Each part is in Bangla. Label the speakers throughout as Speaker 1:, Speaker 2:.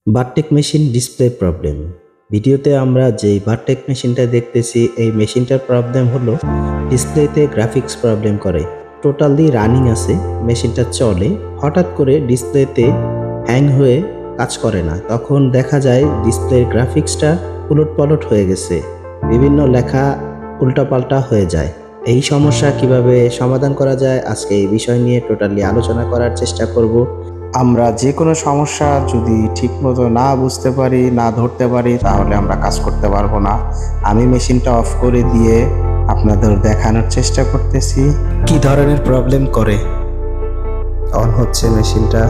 Speaker 1: বারটেক মেশিন ডিসপ্লে প্রবলেম। ভিডিওতে আমরা যেই বারটেক মেশিনটা দেখতেছি এই মেশিনটার প্রবলেম হলো ডিসপ্লেতে গ্রাফিক্স প্রবলেম করে। টোটালি রানিং আছে, মেশিনটা চলে, হঠাৎ করে ডিসপ্লেতে হ্যাং হয়ে কাজ করে না। তখন দেখা যায় ডিসপ্লের গ্রাফিক্সটা উলটপালট হয়ে গেছে, বিভিন্ন লেখা উল্টাপাল্টা হয়ে যায়। এই সমস্যা কিভাবে সমাধান করা যায় আজকে এই বিষয় নিয়ে টোটালি আলোচনা করার চেষ্টা করব।
Speaker 2: আমরা যে কোনো সমস্যা যদি ঠিকমতো না বুঝতে পারি, না ধরতে পারি, তাহলে আমরা কাজ করতে পারবো না। আমি মেশিনটা অফ করে দিয়ে আপনাদের দেখানোর চেষ্টা করতেছি
Speaker 1: কি ধরনের প্রবলেম করে।
Speaker 2: অন হচ্ছে মেশিনটা,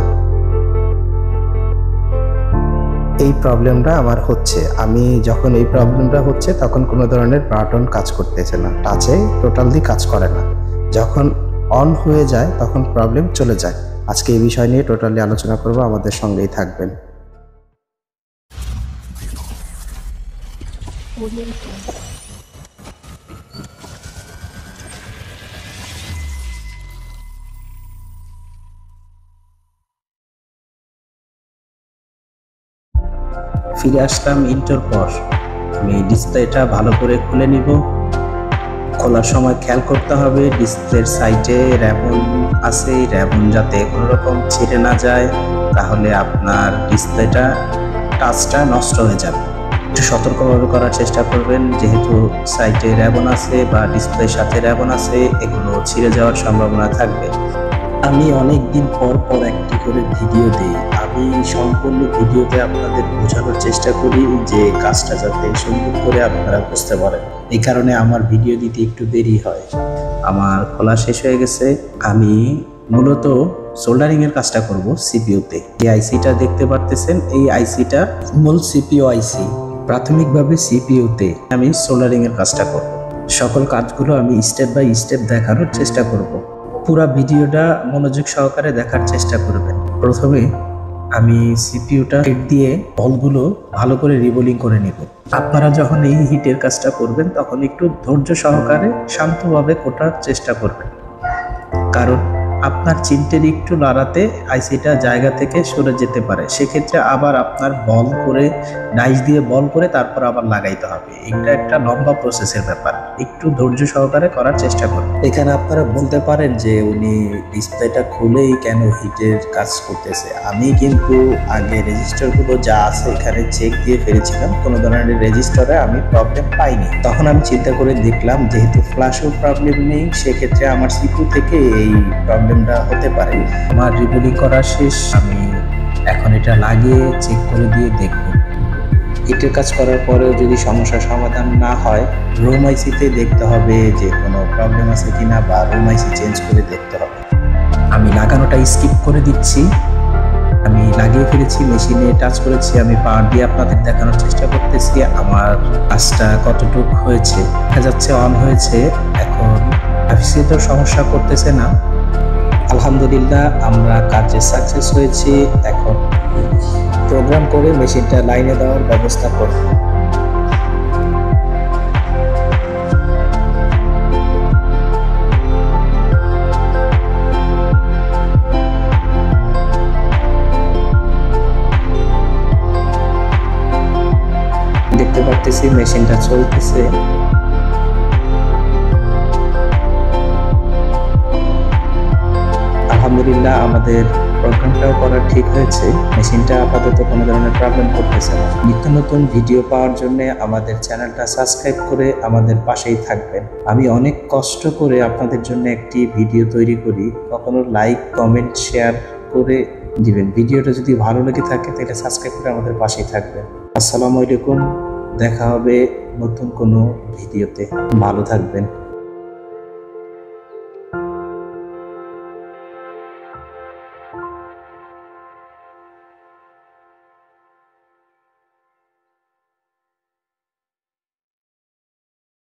Speaker 2: এই প্রবলেমটা আমার হচ্ছে। আমি যখন এই প্রবলেমটা হচ্ছে তখন কোনো ধরনের বাটন কাজ করতেছে না, টাচে টোটালি কাজ করে না। যখন অন হয়ে যায় তখন প্রবলেম চলে যায়। আজকে এই বিষয় নিয়ে টোটালি আলোচনা করব, আমাদের সঙ্গেই থাকবেন।
Speaker 1: ফিরে আসলাম ইন্টার পর। আমি ডিসপ্লেটা ভালো করে খুলে নিব। খোলার সময় খেয়াল করতে হবে ডিসপ্লের সাইডে র্যাবন আছে, র্যাবন যাতে কোনো রকম ছিঁড়ে না যায়, তাহলে আপনার ডিসপ্লেটা টাচটা নষ্ট হয়ে যাবে। একটু সতর্কভাবে করার চেষ্টা করবেন, যেহেতু সাইডে র্যাবন আছে বা ডিসপ্লের সাথে র্যাবন আছে, এগুলো ছিঁড়ে যাওয়ার সম্ভাবনা থাকবে। আমি অনেক দিন পর পর একটি করে ভিডিও দিই। আমি সম্পূর্ণ ভিডিওতে আপনাদের বোঝানোর চেষ্টা করি যে কাজটা যাতে সুন্দর করে আপনারা বুঝতে পারেন। এই কারণে আমার ভিডিও দিতে একটু দেরি হয়। আমার খোলা শেষ হয়ে গেছে। আমি মূলত সোল্ডারিং এর কাজটা করব সিপিইউতে। এই আইসিটা দেখতে পারতেছেন, এই আইসিটা মূল সিপিইউ আইসি। প্রাথমিকভাবে সিপিইউতে আমি সোল্ডারিং এর কাজটা করব। সকল কাজগুলো আমি স্টেপ বাই স্টেপ দেখানোর চেষ্টা করব। পুরা ভিডিওটা মনোযোগ সহকারে দেখার চেষ্টা করবেন। প্রথমে আমি সিপিইউটা হিট দিয়ে বলগুলো ভালো করে রিবোলিং করে নিব। আপনারা যখন এই হিটের কাজটা করবেন তখন একটু ধৈর্য সহকারে শান্তভাবে কোটার চেষ্টা করবেন, কারণ আপনার চিমটের একটু লড়াতে আইসিটা জায়গা থেকে সরে যেতে পারে। সেক্ষেত্রে আবার আপনার বল করে ডাইস দিয়ে বল করে তারপর আবার লাগাইতে হবে। এটা একটা লম্বা প্রসেসের ব্যাপার, একটু ধৈর্য সহকারে করার চেষ্টা করুন। এখানে আপনারা বলতে পারেন যে উনি ডিসপ্লেটা খুলেই কেন হিটের কাজ করতেছে। আমি কিন্তু আগে রেজিস্টারগুলো যা আছে এখানে চেক দিয়ে ফেলেছিলাম, কোনো ধরনের রেজিস্টারে আমি প্রবলেম পাইনি। তখন আমি চিন্তা করে দেখলাম যেহেতু ফ্ল্যাশেও প্রবলেম নেই, সেক্ষেত্রে আমার সিপিইউ থেকে এই প্রবলেমটা হতে পারে। আমার রিবোলিং করা শেষ, আমি এখন এটা লাগিয়ে চেক করে দিয়ে দেখব। হিটের কাজ করার পরেও যদি সমস্যার সমাধান না হয়, রোম আইসিতে দেখতে হবে যে কোনো প্রবলেম আছে কিনা, বা রোম আইসি চেঞ্জ করে দেখতে হবে। আমি লাগানোটা স্কিপ করে দিচ্ছি। আমি লাগিয়ে ফেলেছি, মেশিনে টাচ করেছি, আমি পাওয়ার দিয়ে আপনাদের দেখানোর চেষ্টা করতেছি আমার কাজটা কতটুকু হয়েছে। দেখা যাচ্ছে অন হয়েছে। এখন অফিসে তো সমস্যা করতেছে না, আলহামদুলিল্লাহ আমরা কাজে সাকসেস হয়েছি। এখন প্রোগ্রাম করে মেশিনটা লাইনে দেওয়ার ব্যবস্থা করব। দেখতে পারতেছি মেশিনটা চলতেছে। আলহামদুলিল্লাহ আমাদের প্রোগ্রামটাও করা ঠিক হয়েছে। মেশিনটা আপাতত কোনো ধরনের প্রবলেম করতেছে না। নিত্য নতুন ভিডিও পাওয়ার জন্য আমাদের চ্যানেলটা সাবস্ক্রাইব করে আমাদের পাশেই থাকবেন। আমি অনেক কষ্ট করে আপনাদের জন্য একটি ভিডিও তৈরি করি, কখনো লাইক কমেন্ট শেয়ার করে দিবেন। ভিডিওটা যদি ভালো লেগে থাকে তাহলে সাবস্ক্রাইব করে আমাদের পাশেই থাকবেন। আসসালামু আলাইকুম, দেখা হবে নতুন কোনো ভিডিওতে। ভালো থাকবেন।